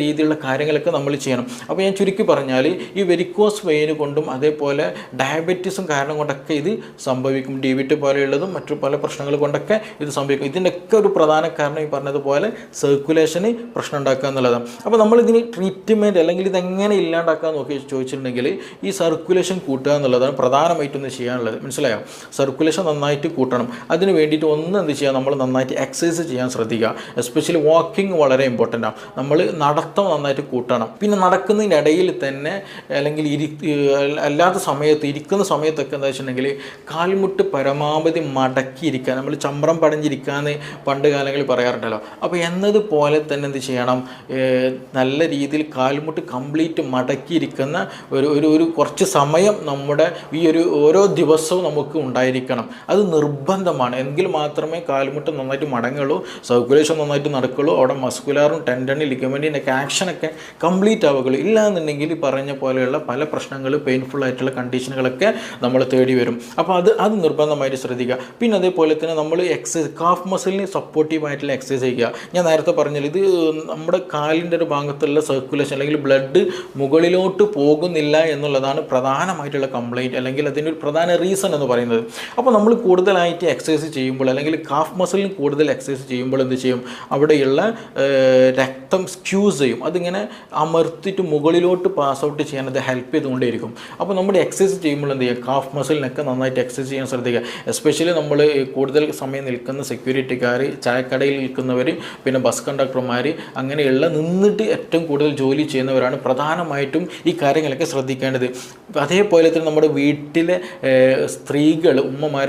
രീതിയിലുള്ള കാര്യങ്ങളൊക്കെ നമ്മൾ ചെയ്യണം. അപ്പോൾ ഞാൻ ചുരുക്കി പറഞ്ഞാൽ ഈ വെരിക്കോസ് വെയിൻ കൊണ്ടും അതേപോലെ ഡയബറ്റീസും കാരണം കൊണ്ടൊക്കെ ഇത് സംഭവിക്കും. DVT പോലെയുള്ളതും മറ്റു പല പ്രശ്നങ്ങൾ കൊണ്ടൊക്കെ ഇത് സംഭവിക്കും. ഇതിൻ്റെയൊക്കെ ഒരു പ്രധാന കാരണം ഈ പറഞ്ഞതുപോലെ സർക്കുലേഷന് പ്രശ്നം ഉണ്ടാക്കുക എന്നുള്ളതാണ്. അപ്പോൾ നമ്മളിതിന് ട്രീറ്റ്മെൻറ്റ് അല്ലെങ്കിൽ ഇതെങ്ങനെ ഇല്ലാണ്ടാക്കാൻ നോക്കി ചോദിച്ചിട്ടുണ്ടെങ്കിൽ ഈ സർക്കുലേഷൻ കൂട്ടുക എന്നുള്ളതാണ് പ്രധാനമായിട്ടൊന്ന് ചെയ്യാനുള്ളത്. മനസ്സിലായോ? സർക്കുലേഷൻ നന്നായിട്ട് കൂട്ടണം. അതിന് വേണ്ടിയിട്ട് എന്ത് ചെയ്യുക, നമ്മൾ നന്നായിട്ട് എക്സസൈസ് ചെയ്യാൻ ശ്രദ്ധിക്കുക. എസ്പെഷ്യലി വാക്കിംഗ് വളരെ ഇമ്പോർട്ടൻ്റ് ആണ്. നമ്മൾ നടത്തം നന്നായിട്ട് കൂട്ടണം. പിന്നെ നടക്കുന്നതിനിടയിൽ തന്നെ അല്ലെങ്കിൽ അല്ലാത്ത സമയത്ത് ഇരിക്കുന്ന സമയത്തൊക്കെ എന്താ വെച്ചിട്ടുണ്ടെങ്കിൽ കാൽമുട്ട് പരമാവധി മടക്കിയിരിക്കുക. നമ്മൾ ചമ്രം പടഞ്ഞിരിക്കാന്ന് പണ്ട് കാലങ്ങളിൽ പറയാറുണ്ടല്ലോ. അപ്പോൾ എന്നതുപോലെ തന്നെ എന്ത് ചെയ്യണം, നല്ല രീതിയിൽ കാൽമുട്ട് കംപ്ലീറ്റ് മടക്കിയിരിക്കുന്ന ഒരു കുറച്ച് സമയം നമ്മുടെ ഈ ഓരോ ദിവസവും നമുക്ക് ഉണ്ടായിരിക്കണം. അത് നിർബന്ധമാണ്. എങ്കിൽ മാത്രമേ കാൽമുട്ട് നന്നായിട്ട് മടങ്ങുള്ളൂ, സർക്കുലേഷൻ നന്നായിട്ട് നടക്കുള്ളൂ, അവിടെ മസ്കുലാറും ടെൻഡനും ലിഗമെൻറ്റിൻ്റെ ഒക്കെ ആക്ഷനൊക്കെ കംപ്ലീറ്റ് ആവുകയുള്ളൂ. ഇല്ലാന്നുണ്ടെങ്കിൽ പറഞ്ഞ പോലെയുള്ള പല പ്രശ്നങ്ങൾ, പെയിൻഫുൾ ആയിട്ടുള്ള കണ്ടീഷനുകളൊക്കെ നമ്മൾ തേടി വരും. അപ്പോൾ അത് നിർബന്ധമായിട്ട് ശ്രദ്ധിക്കുക. പിന്നെ അതേപോലെ തന്നെ നമ്മൾ എക്സസൈസ്, കാഫ് മസിലിന് സപ്പോർട്ടീവായിട്ടുള്ള എക്സസൈസ് ചെയ്യുക. ഞാൻ നേരത്തെ പറഞ്ഞാൽ ഇത് നമ്മുടെ കാലിൻ്റെ ഒരു ഭാഗത്തുള്ള സർക്കുലേഷൻ അല്ലെങ്കിൽ ബ്ലഡ് മുകളിലോട്ട് പോകുന്നില്ല എന്നുള്ളതാണ് പ്രധാനമായിട്ടുള്ള കംപ്ലയിൻറ്റ് അല്ലെങ്കിൽ അതിൻ്റെ ഒരു പ്രധാന റീസൺ എന്ന് പറയുന്നത്. അപ്പോൾ നമ്മൾ കൂടുതലായിട്ട് എക്സസൈസ് ചെയ്യുമ്പോൾ അല്ലെങ്കിൽ കാഫ് മസിലിന് കൂടുതൽ എക്സസൈസ് ചെയ്യുമ്പോൾ എന്ത് ചെയ്യും, അവിടെയുള്ള രക്തം സ്ക്യൂസ് ചെയ്യും. അതിങ്ങനെ അമർത്തിയിട്ട് മുകളിലോട്ട് പാസ് ഔട്ട് ചെയ്യാൻ അത് ഹെൽപ്പ് ചെയ്തുകൊണ്ടേയിരിക്കും. അപ്പോൾ നമ്മുടെ എക്സസൈസ് ചെയ്യുമ്പോൾ എന്ത് ചെയ്യുക, കാഫ് മസിലിനൊക്കെ നന്നായിട്ട് എക്സസൈസ് ചെയ്യാൻ ശ്രദ്ധിക്കുക. എസ്പെഷ്യലി നമ്മൾ കൂടുതൽ സമയം നിൽക്കുന്ന സെക്യൂരിറ്റിക്കാർ, ചായക്കടയിൽ നിൽക്കുന്നവർ, പിന്നെ ബസ് കണ്ടക്ടർമാർ, അങ്ങനെയുള്ള നിന്നിട്ട് ഏറ്റവും കൂടുതൽ ജോലി ചെയ്യുന്നവരാണ് പ്രധാനമായിട്ടും ഈ കാര്യങ്ങളൊക്കെ ശ്രദ്ധിക്കേണ്ടത്. അതേപോലെ തന്നെ നമ്മുടെ വീട്ടിലെ സ്ത്രീകൾ,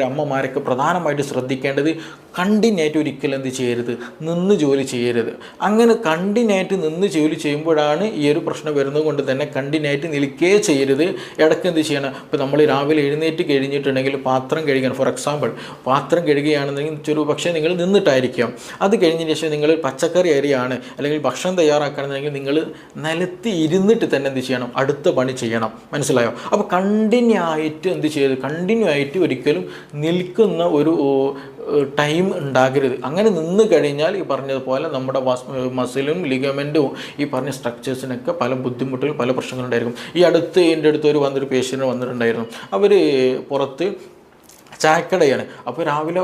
അമ്മമാരൊക്കെ പ്രധാനമായിട്ട് ശ്രദ്ധിക്കേണ്ടത് കണ്ടിന്യൂയായിട്ട് ഒരിക്കലും എന്ത് ചെയ്യരുത്, നിന്ന് ജോലി ചെയ്യരുത്. അങ്ങനെ കണ്ടിന്യൂയായിട്ട് നിന്ന് ജോലി ചെയ്യുമ്പോഴാണ് ഈ ഒരു പ്രശ്നം വരുന്നത് കൊണ്ട് തന്നെ കണ്ടിന്യൂയായിട്ട് നിൽക്കുകയേ ചെയ്യരുത്. ഇടയ്ക്ക് എന്ത് ചെയ്യണം, ഇപ്പോൾ നമ്മൾ രാവിലെ എഴുന്നേറ്റ് കഴിഞ്ഞിട്ടുണ്ടെങ്കിൽ പാത്രം കഴുകണം. ഫോർ എക്സാമ്പിൾ, പാത്രം കഴുകുകയാണെന്നുണ്ടെങ്കിൽ പക്ഷേ നിങ്ങൾ നിന്നിട്ടായിരിക്കാം. അത് കഴിഞ്ഞതിന് ശേഷം നിങ്ങൾ പച്ചക്കറി അരിയാണ് അല്ലെങ്കിൽ ഭക്ഷണം തയ്യാറാക്കുകയാണെന്നുണ്ടെങ്കിൽ നിങ്ങൾ നിലത്ത് ഇരുന്നിട്ട് തന്നെ എന്ത് ചെയ്യണം, അടുത്ത പണി ചെയ്യണം. മനസ്സിലായോ? അപ്പോൾ കണ്ടിന്യൂ ആയിട്ട് ഒരിക്കലും നിൽക്കുന്ന ഒരു ടൈം ഉണ്ടാകരുത്. അങ്ങനെ നിന്ന് കഴിഞ്ഞാൽ ഈ പറഞ്ഞതുപോലെ നമ്മുടെ മസിലും ലിഗമെൻറ്റും ഈ പറഞ്ഞ സ്ട്രക്ചേഴ്സിനൊക്കെ പല ബുദ്ധിമുട്ടുകൾ, പല പ്രശ്നങ്ങളുണ്ടായിരിക്കും. എൻ്റെ അടുത്ത് ഒരു പേഷ്യൻ്റ് വന്നിട്ടുണ്ടായിരുന്നു. അവർ പുറത്ത് ചായക്കടയാണ്. അപ്പോൾ രാവിലെ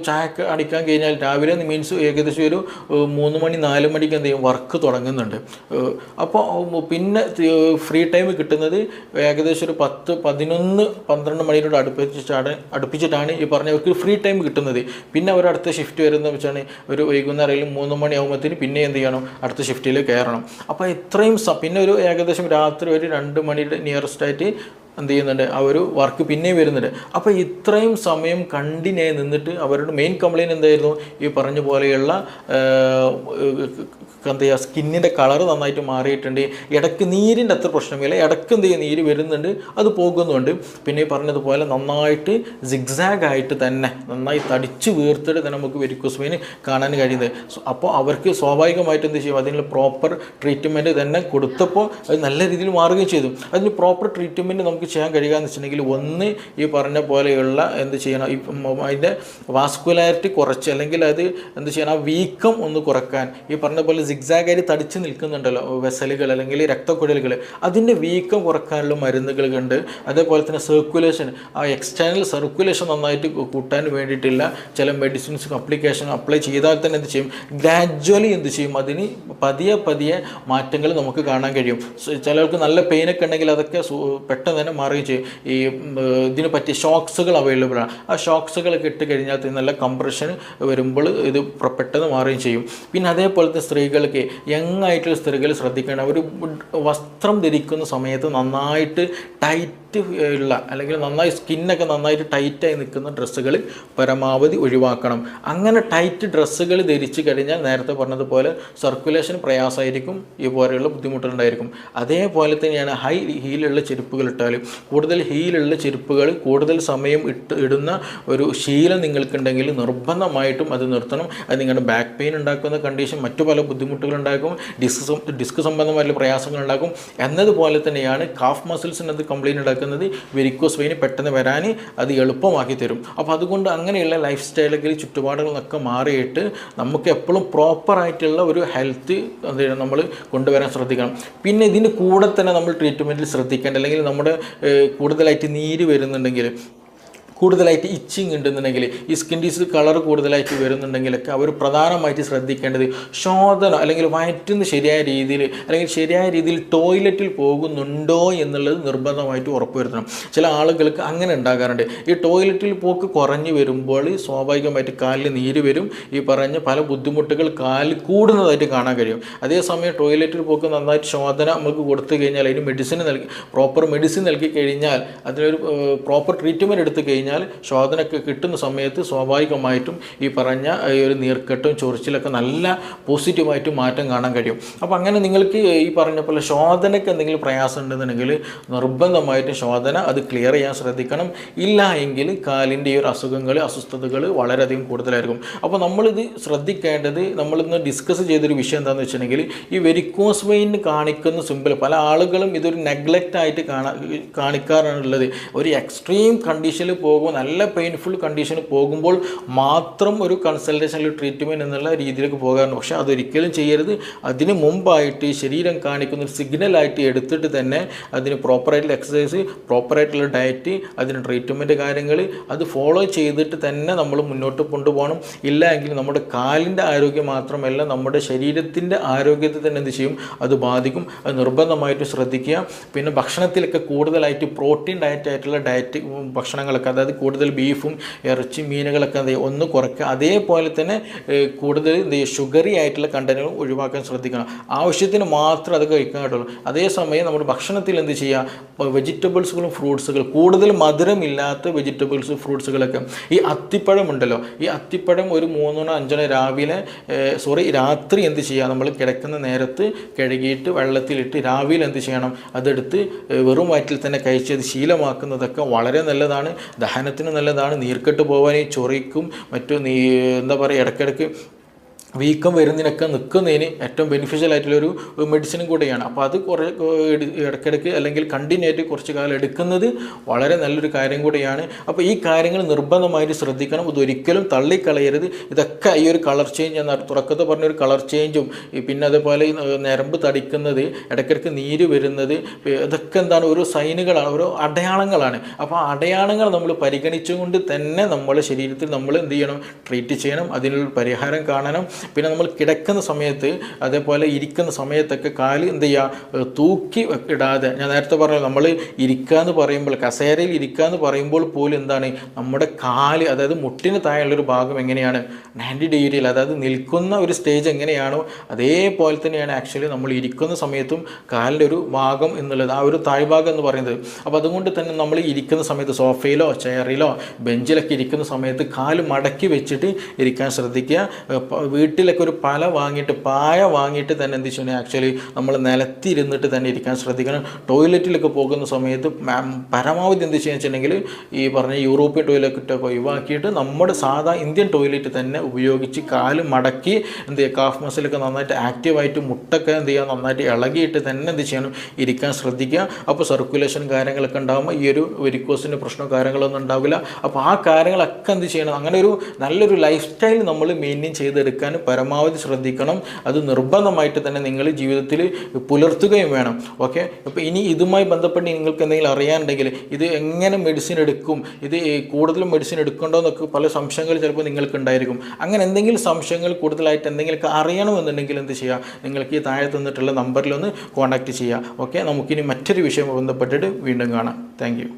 ചായ അടിക്കാൻ കഴിഞ്ഞാൽ രാവിലെ മീൻസ് ഏകദേശം ഒരു 3 മണി 4 മണിക്ക് എന്ത് ചെയ്യും, വർക്ക് തുടങ്ങുന്നുണ്ട്. അപ്പോൾ പിന്നെ ഫ്രീ ടൈം കിട്ടുന്നത് ഏകദേശം ഒരു 10, 11, 12 മണിയോട് അടുപ്പിച്ചിട്ടാണ് ഈ പറഞ്ഞവർക്ക് ഫ്രീ ടൈം കിട്ടുന്നത്. പിന്നെ അവർ അടുത്ത ഷിഫ്റ്റ് വരുന്ന വെച്ചാണ് ഒരു വൈകുന്നേരം 3 മണിയാകുമ്പോഴത്തേന് പിന്നെ എന്ത് ചെയ്യണം, അടുത്ത ഷിഫ്റ്റിൽ കയറണം. അപ്പോൾ ഇത്രയും പിന്നെ ഒരു ഏകദേശം രാത്രി ഒരു 2 മണിയുടെ നിയറസ്റ്റായിട്ട് എന്ത് ചെയ്യുന്നുണ്ട്, ആ ഒരു വർക്ക് പിന്നെയും വരുന്നുണ്ട്. അപ്പോൾ ഇത്രയും സമയം കണ്ടിന്യൂ നിന്നിട്ട് അവരുടെ മെയിൻ കംപ്ലയിൻറ്റ് എന്തായിരുന്നു, ഈ പറഞ്ഞ പോലെയുള്ള എന്താ ചെയ്യുക, സ്കിന്നിൻ്റെ കളർ നന്നായിട്ട് മാറിയിട്ടുണ്ട്. ഇടയ്ക്ക് നീരിൻ്റെ അത്ര പ്രശ്നമില്ല, ഇടയ്ക്ക് എന്ത് ചെയ്യുക, നീര് വരുന്നുണ്ട്, അത് പോകുന്നുണ്ട്. പിന്നെ ഈ പറഞ്ഞതുപോലെ നന്നായിട്ട് സിഗ്സാഗായിട്ട് തന്നെ നന്നായി തടിച്ച് വീർത്തിട്ട് തന്നെ നമുക്ക് വെരിക്കോസ് വെയിൻ കാണാൻ കഴിയുന്നത്. അപ്പോൾ അവർക്ക് സ്വാഭാവികമായിട്ട് എന്ത് ചെയ്യും, അതിനുള്ള പ്രോപ്പർ ട്രീറ്റ്മെൻറ്റ് തന്നെ കൊടുത്തപ്പോൾ അത് നല്ല രീതിയിൽ മാറുകയും ചെയ്തു. അതിന് പ്രോപ്പർ ട്രീറ്റ്മെൻറ്റ് നമുക്ക് ചെയ്യാൻ കഴിയുക എന്ന് വെച്ചിട്ടുണ്ടെങ്കിൽ, ഒന്ന് ഈ പറഞ്ഞ പോലെയുള്ള എന്ത് ചെയ്യണം, അതിൻ്റെ വാസ്കുലാരിറ്റി കുറച്ച് അല്ലെങ്കിൽ അത് എന്ത് ചെയ്യണം, ആ വീക്കം ഒന്ന് കുറക്കാൻ, ഈ പറഞ്ഞ പോലെ സിഗ്സാഗായി തടിച്ച് നിൽക്കുന്നുണ്ടല്ലോ വെസലുകൾ അല്ലെങ്കിൽ രക്തക്കുഴലുകൾ, അതിൻ്റെ വീക്കം കുറക്കാനുള്ള മരുന്നുകളുണ്ട്. അതേപോലെ തന്നെ സർക്കുലേഷൻ, ആ എക്സ്റ്റേണൽ സർക്കുലേഷൻ നന്നായിട്ട് കൂട്ടാൻ വേണ്ടിയിട്ടുള്ള ചില മെഡിസിൻസ് അപ്ലൈ ചെയ്താൽ തന്നെ എന്ത് ചെയ്യും, ഗ്രാജ്വലി എന്ത് ചെയ്യും, അതിന് പതിയെ മാറ്റങ്ങൾ നമുക്ക് കാണാൻ കഴിയും. ചിലർക്ക് നല്ല പെയിനൊക്കെ ഉണ്ടെങ്കിൽ അതൊക്കെ പെട്ടെന്ന് തന്നെ മാറുകയും ചെയ്യും. ഈ ഇതിന് പറ്റിയ ഷോക്സുകൾ അവൈലബിൾ ആണ്. ആ ഷോക്സുകളൊക്കെ ഇട്ട് കഴിഞ്ഞാൽ നല്ല കംപ്രഷൻ വരുമ്പോൾ ഇത് പെട്ടെന്ന് മാറുകയും ചെയ്യും. പിന്നെ അതേപോലെ തന്നെ സ്ത്രീകൾക്ക്, യങ് ആയിട്ടുള്ള സ്ത്രീകൾ ശ്രദ്ധിക്കണം, ഒരു വസ്ത്രം ധരിക്കുന്ന സമയത്ത് നന്നായിട്ട് ടൈറ്റ് ഉള്ള അല്ലെങ്കിൽ നന്നായി സ്കിന്നൊക്കെ നന്നായിട്ട് ടൈറ്റായി നിൽക്കുന്ന ഡ്രസ്സുകൾ പരമാവധി ഒഴിവാക്കണം. അങ്ങനെ ടൈറ്റ് ഡ്രസ്സുകൾ ധരിച്ചു കഴിഞ്ഞാൽ നേരത്തെ പറഞ്ഞതുപോലെ സർക്കുലേഷൻ പ്രയാസമായിരിക്കും, ഈ പോലെയുള്ള ബുദ്ധിമുട്ടുണ്ടായിരിക്കും. അതേപോലെ തന്നെയാണ് ഹൈ ഹീലുള്ള ചെരുപ്പുകൾ ഇട്ടാലും കൂടുതൽ ഹീലുള്ള ചെരുപ്പുകൾ കൂടുതൽ സമയം ഇടുന്ന ഒരു ശീലം നിങ്ങൾക്കുണ്ടെങ്കിൽ നിർബന്ധമായിട്ടും അത് നിർത്തണം. അത് നിങ്ങളുടെ ബാക്ക് പെയിൻ ഉണ്ടാക്കുന്ന കണ്ടീഷൻ, മറ്റു പല ബുദ്ധിമുട്ടുകളുണ്ടാക്കും, ഡിസ്ക് സംബന്ധമായ പ്രയാസങ്ങൾ ഉണ്ടാക്കും. എന്നതുപോലെ തന്നെയാണ് കാഫ് മസിൽസിന് അത് കംപ്ലയിൻറ്റ് ഉണ്ടാക്കുന്നത്. വെരിക്കോസ് വെയിൻ പെട്ടെന്ന് വരാൻ അത് എളുപ്പമാക്കി തരും. അപ്പോൾ അതുകൊണ്ട് അങ്ങനെയുള്ള ലൈഫ് സ്റ്റൈലുകൾ ചുറ്റുപാടുകളൊക്കെ മാറിയിട്ട് നമുക്ക് എപ്പോഴും പ്രോപ്പറായിട്ടുള്ള ഒരു ഹെൽത്ത് നമ്മൾ കൊണ്ടുവരാൻ ശ്രദ്ധിക്കണം. പിന്നെ ഇതിന് കൂടെ തന്നെ നമ്മൾ ട്രീറ്റ്മെൻറ്റിൽ ശ്രദ്ധിക്കേണ്ട, അല്ലെങ്കിൽ നമ്മുടെ കൂടുതലായിട്ട് നീര് വരുന്നുണ്ടെങ്കിൽ, കൂടുതലായിട്ട് ഇച്ചിങ് ഉണ്ടെന്നുണ്ടെങ്കിൽ, ഈ സ്കിൻ ഡിസീസ് കളർ കൂടുതലായിട്ട് വരുന്നുണ്ടെങ്കിലൊക്കെ അവർ പ്രധാനമായിട്ട് ശ്രദ്ധിക്കേണ്ടത് ശോധന അല്ലെങ്കിൽ വയറ്റുന്ന ശരിയായ രീതിയിൽ അല്ലെങ്കിൽ ശരിയായ രീതിയിൽ ടോയ്ലറ്റിൽ പോകുന്നുണ്ടോ എന്നുള്ളത് നിർബന്ധമായിട്ട് ഉറപ്പുവരുത്തണം. ചില ആളുകൾക്ക് അങ്ങനെ ഉണ്ടാകാറുണ്ട്. ഈ ടോയ്ലറ്റിൽ പോക്ക് കുറഞ്ഞു വരുമ്പോൾ സ്വാഭാവികമായിട്ട് കാലിൽ നീര് വരും. ഈ പറഞ്ഞ പല ബുദ്ധിമുട്ടുകൾ കാലിൽ കൂടുന്നതായിട്ട് കാണാൻ കഴിയും. അതേസമയം ടോയ്ലറ്റിൽ പോക്ക് നന്നായിട്ട് ശോധന നമുക്ക് കൊടുത്തു കഴിഞ്ഞാൽ, അതിന് പ്രോപ്പർ മെഡിസിൻ നൽകി കഴിഞ്ഞാൽ, അതിനൊരു പ്രോപ്പർ ട്രീറ്റ്മെൻറ്റ് എടുത്തു കഴിഞ്ഞാൽ ശോധനയ്ക്ക് കിട്ടുന്ന സമയത്ത് സ്വാഭാവികമായിട്ടും ഈ പറഞ്ഞ ഈ ഒരു നീർക്കെട്ടും ചൊറിച്ചിലൊക്കെ നല്ല പോസിറ്റീവായിട്ട് മാറ്റം കാണാൻ കഴിയും. അപ്പോൾ അങ്ങനെ നിങ്ങൾക്ക് ഈ പറഞ്ഞ പോലെ ശോധനയ്ക്ക് എന്തെങ്കിലും പ്രയാസം ഉണ്ടെന്നുണ്ടെങ്കിൽ നിർബന്ധമായിട്ടും ശോധന അത് ക്ലിയർ ചെയ്യാൻ ശ്രദ്ധിക്കണം. ഇല്ല എങ്കിൽ കാലിൻ്റെ ഈ ഒരു അസ്വസ്ഥതകൾ വളരെയധികം കൂടുതലായിരിക്കും. അപ്പോൾ നമ്മളിത് ശ്രദ്ധിക്കേണ്ടത്, നമ്മളിന്ന് ഡിസ്കസ് ചെയ്തൊരു വിഷയം എന്താണെന്ന് വെച്ചിട്ടുണ്ടെങ്കിൽ, ഈ വെരിക്കോസ് വെയിൻ കാണിക്കുന്ന സിമ്പിൾ പല ആളുകളും ഇതൊരു നെഗ്ലക്റ്റ് ആയിട്ട് കാണിക്കാറാണുള്ളത്. ഒരു എക്സ്ട്രീം കണ്ടീഷനിൽ നല്ല പെയിൻഫുൾ കണ്ടീഷന് പോകുമ്പോൾ മാത്രം ഒരു കൺസൾട്ടേഷൻ ട്രീറ്റ്മെൻറ്റ് എന്നുള്ള രീതിയിലേക്ക് പോകാറുണ്ട്. പക്ഷേ അതൊരിക്കലും ചെയ്യരുത്. അതിന് മുമ്പായിട്ട് ശരീരം കാണിക്കുന്ന ഒരു സിഗ്നലായിട്ട് എടുത്തിട്ട് തന്നെ അതിന് പ്രോപ്പറായിട്ടുള്ള എക്സസൈസ്, പ്രോപ്പറായിട്ടുള്ള ഡയറ്റ്, അതിന് ട്രീറ്റ്മെൻറ്റ് കാര്യങ്ങൾ അത് ഫോളോ ചെയ്തിട്ട് തന്നെ നമ്മൾ മുന്നോട്ട് കൊണ്ടുപോകണം. ഇല്ല എങ്കിൽ നമ്മുടെ കാലിൻ്റെ ആരോഗ്യം മാത്രമല്ല നമ്മുടെ ശരീരത്തിൻ്റെ ആരോഗ്യത്തെ തന്നെ എന്ത് ചെയ്യും, അത് ബാധിക്കും. അത് നിർബന്ധമായിട്ട് ശ്രദ്ധിക്കുക. പിന്നെ ഭക്ഷണത്തിലൊക്കെ കൂടുതലായിട്ട് പ്രോട്ടീൻ ഡയറ്റായിട്ടുള്ള ഭക്ഷണങ്ങളൊക്കെ, അതായത് കൂടുതൽ ബീഫും ഇറച്ചി മീനുകളൊക്കെ ഒന്ന് കുറയ്ക്കുക. അതേപോലെ തന്നെ കൂടുതൽ ഷുഗറി ആയിട്ടുള്ള കണ്ടന്റുകളും ഒഴിവാക്കാൻ ശ്രദ്ധിക്കണം. ആവശ്യത്തിന് മാത്രം അത് കഴിക്കാൻ കേട്ടുള്ളൂ. അതേസമയം നമ്മുടെ ഭക്ഷണത്തിൽ എന്ത് ചെയ്യുക, വെജിറ്റബിൾസുകളും ഫ്രൂട്ട്സുകൾ, കൂടുതൽ മധുരമില്ലാത്ത വെജിറ്റബിൾസ് ഫ്രൂട്ട്സുകളൊക്കെ, ഈ അത്തിപ്പഴം ഉണ്ടല്ലോ, ഈ അത്തിപ്പഴം ഒരു 3-5 രാത്രി എന്ത് ചെയ്യുക, നമ്മൾ കിടക്കുന്ന നേരത്ത് കഴുകിയിട്ട് വെള്ളത്തിലിട്ട് രാവിലെ എന്ത് ചെയ്യണം, അതെടുത്ത് വെറും വയറ്റിൽ തന്നെ കഴിച്ചത് ശീലമാക്കുന്നതൊക്കെ വളരെ നല്ലതാണ്. ദഹനത്തിന് നല്ലതാണ്. നീർക്കെട്ട് പോകാൻ, ഈ ചൊറിക്കും മറ്റും എന്താ പറയുക, ഇടയ്ക്കിടയ്ക്ക് വീക്കം വരുന്നതിനൊക്കെ നിൽക്കുന്നതിന് ഏറ്റവും ബെനിഫിഷ്യൽ ആയിട്ടുള്ളൊരു മെഡിസിനും കൂടെയാണ്. അപ്പോൾ അത് ഇടയ്ക്കിടയ്ക്ക് അല്ലെങ്കിൽ കണ്ടിന്യൂ ആയിട്ട് കുറച്ച് കാലം എടുക്കുന്നത് വളരെ നല്ലൊരു കാര്യം കൂടെയാണ്. അപ്പോൾ ഈ കാര്യങ്ങൾ നിർബന്ധമായിട്ട് ശ്രദ്ധിക്കണം. ഇതൊരിക്കലും തള്ളിക്കളയരുത്. ഇതൊക്കെ ഈ ഒരു കളർ ചേഞ്ച് എന്ന തുടക്കത്തിൽ പറഞ്ഞൊരു കളർ ചേഞ്ചും, പിന്നെ അതേപോലെ ഈ ഞരമ്പ് തടിക്കുന്നത്, ഇടയ്ക്കിടയ്ക്ക് നീര് വരുന്നത്, ഇതൊക്കെ എന്താണ്, ഓരോ സൈനുകളാണ്, ഓരോ അടയാളങ്ങളാണ്. അപ്പോൾ ആ അടയാളങ്ങൾ നമ്മൾ പരിഗണിച്ചുകൊണ്ട് തന്നെ നമ്മുടെ ശരീരത്തിൽ നമ്മൾ എന്ത് ചെയ്യണം, ട്രീറ്റ് ചെയ്യണം. അതിനുള്ള പരിഹാരം കാണണം. പിന്നെ നമ്മൾ കിടക്കുന്ന സമയത്ത്, അതേപോലെ ഇരിക്കുന്ന സമയത്തൊക്കെ കാല് എന്ത് ചെയ്യുക, തൂക്കി ഇടാതെ, ഞാൻ നേരത്തെ പറഞ്ഞു, നമ്മൾ ഇരിക്കുക എന്ന് പറയുമ്പോൾ, കസേരയിൽ ഇരിക്കുക എന്ന് പറയുമ്പോൾ പോലും എന്താണ്, നമ്മുടെ കാല്, അതായത് മുട്ടിന് താഴെയുള്ളൊരു ഭാഗം എങ്ങനെയാണ്, 90 ഡിഗ്രിയിൽ, അതായത് നിൽക്കുന്ന ഒരു സ്റ്റേജ് എങ്ങനെയാണോ അതേപോലെ തന്നെയാണ് ആക്ച്വലി നമ്മൾ ഇരിക്കുന്ന സമയത്തും കാലിൻ്റെ ഒരു ഭാഗം എന്നുള്ളത്, ആ ഒരു താഴ്ഭാഗം എന്ന് പറയുന്നത്. അപ്പോൾ അതുകൊണ്ട് തന്നെ നമ്മൾ ഇരിക്കുന്ന സമയത്ത് സോഫയിലോ ചെയറിലോ ബെഞ്ചിലൊക്കെ ഇരിക്കുന്ന സമയത്ത് കാല് മടക്കി വെച്ചിട്ട് ഇരിക്കാൻ ശ്രദ്ധിക്കുക. വീട്ടിലൊക്കെ ഒരു പായ വാങ്ങിയിട്ട് തന്നെ എന്ത് ചെയ്യണം, ആക്ച്വലി നമ്മൾ നിലത്തിരുന്നിട്ട് തന്നെ ഇരിക്കാൻ ശ്രദ്ധിക്കണം. ടോയ്ലറ്റിലൊക്കെ പോകുന്ന സമയത്ത് പരമാവധി എന്ത് ചെയ്യുക വെച്ചിട്ടുണ്ടെങ്കിൽ, ഈ പറഞ്ഞ യൂറോപ്യൻ ടോയ്ലറ്റൊക്കെ ഒഴിവാക്കിയിട്ട് നമ്മുടെ സാധാ ഇന്ത്യൻ ടോയ്ലറ്റ് തന്നെ ഉപയോഗിച്ച് കാല് മടക്കി എന്ത് ചെയ്യുക, കാഫ് മസിലൊക്കെ നന്നായിട്ട് ആക്റ്റീവായിട്ട്, മുട്ടൊക്കെ എന്ത് ചെയ്യുക, നന്നായിട്ട് ഇളകിയിട്ട് തന്നെ എന്ത് ചെയ്യണം, ഇരിക്കാൻ ശ്രദ്ധിക്കുക. അപ്പോൾ സർക്കുലേഷൻ കാര്യങ്ങളൊക്കെ ഉണ്ടാകുമ്പോൾ ഈ ഒരു വെരിക്കോസിൻ്റെ പ്രശ്നമോ കാര്യങ്ങളൊന്നും ഉണ്ടാവില്ല. അപ്പോൾ ആ കാര്യങ്ങളൊക്കെ എന്ത് ചെയ്യണം, അങ്ങനെ ഒരു നല്ലൊരു ലൈഫ് സ്റ്റൈൽ നമ്മൾ മെയിൻറ്റെയിൻ ചെയ്തെടുക്കാൻ പരമാവധി ശ്രദ്ധിക്കണം. അത് നിർബന്ധമായിട്ട് തന്നെ നിങ്ങൾ ജീവിതത്തിൽ പുലർത്തുകയും വേണം. ഓക്കെ. അപ്പോൾ ഇനി ഇതുമായി ബന്ധപ്പെട്ട് നിങ്ങൾക്ക് എന്തെങ്കിലും അറിയാനുണ്ടെങ്കിൽ, ഇത് എങ്ങനെ മെഡിസിൻ എടുക്കും, ഇത് കൂടുതലും മെഡിസിൻ എടുക്കണ്ടോ എന്നൊക്കെ പല സംശയങ്ങൾ ചിലപ്പോൾ നിങ്ങൾക്ക് ഉണ്ടായിരിക്കും. അങ്ങനെ എന്തെങ്കിലും സംശയങ്ങൾ കൂടുതലായിട്ട് എന്തെങ്കിലുമൊക്കെ അറിയണമെന്നുണ്ടെങ്കിൽ എന്ത് ചെയ്യുക, നിങ്ങൾക്ക് ഈ താഴെ തന്നിട്ടുള്ള നമ്പറിലൊന്ന് കോൺടാക്റ്റ് ചെയ്യുക. ഓക്കെ. നമുക്കിനി മറ്റൊരു വിഷയം ബന്ധപ്പെട്ടിട്ട് വീണ്ടും കാണാം. Thank you.